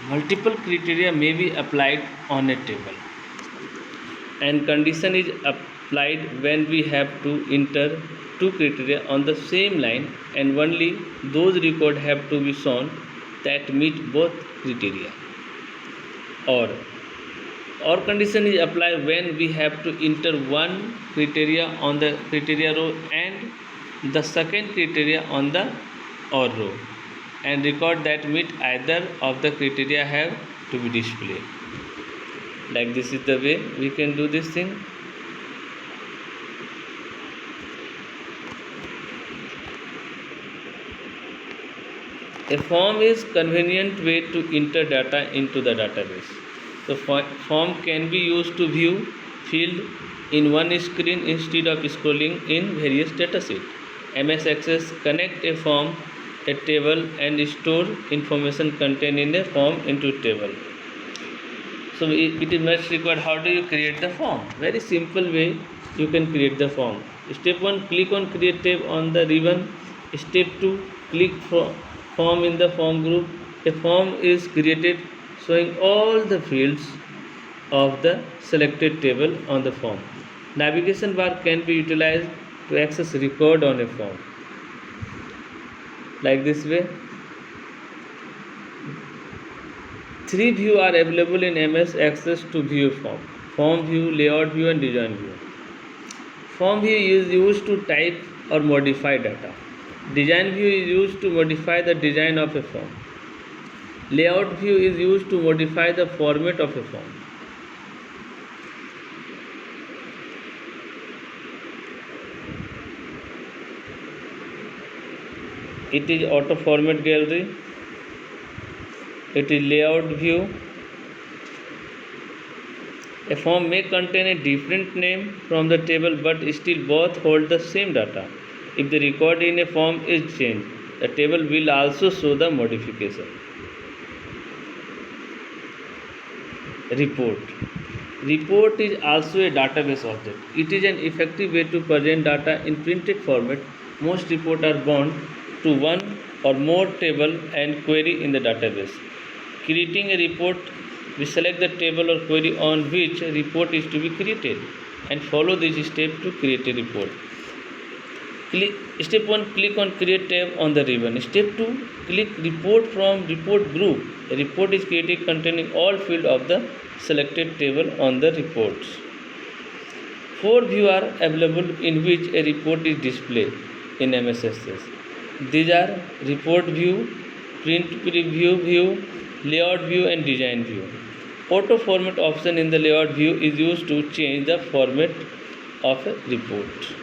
Multiple criteria may be applied on a table, and condition is applied when we have to enter two criteria on the same line, and only those records have to be shown that meet both criteria. Or condition is applied when we have to enter one criteria on the criteria row and the second criteria on the or row, and record that meet either of the criteria have to be displayed. Like this is the way we can do this thing. A form is convenient way to enter data into the database. The form can be used to view field in one screen instead of scrolling in various datasets. MS Access connect a form, a table, and store information contained in a form into a table. So it is much required. How do you create the form? Very simple way you can create the form. Step 1, click on create tab on the ribbon. Step 2, click form in the form group. A form is created showing all the fields of the selected table on the form. Navigation bar can be utilized to access record on a form. Like this way. 3 views are available in MS Access to view a form: form view, layout view, and design view. Form view is used to type or modify data. Design view is used to modify the design of a form. Layout view is used to modify the format of a form. It is auto format gallery. It is layout view. A form may contain a different name from the table, but still both hold the same data. If the record in a form is changed, the table will also show the modification. Report. Report is also a database object. It is an effective way to present data in printed format. Most reports are bound to one or more table and query in the database. Creating a report, we select the table or query on which a report is to be created and follow this step to create a report. Step 1, click on create tab on the ribbon. Step 2, click report from report group. A report is created containing all fields of the selected table on the reports. 4 views are available in which a report is displayed in MS Access. These are report view, print preview view, layout view, and design view. Auto format option in the layout view is used to change the format of a report.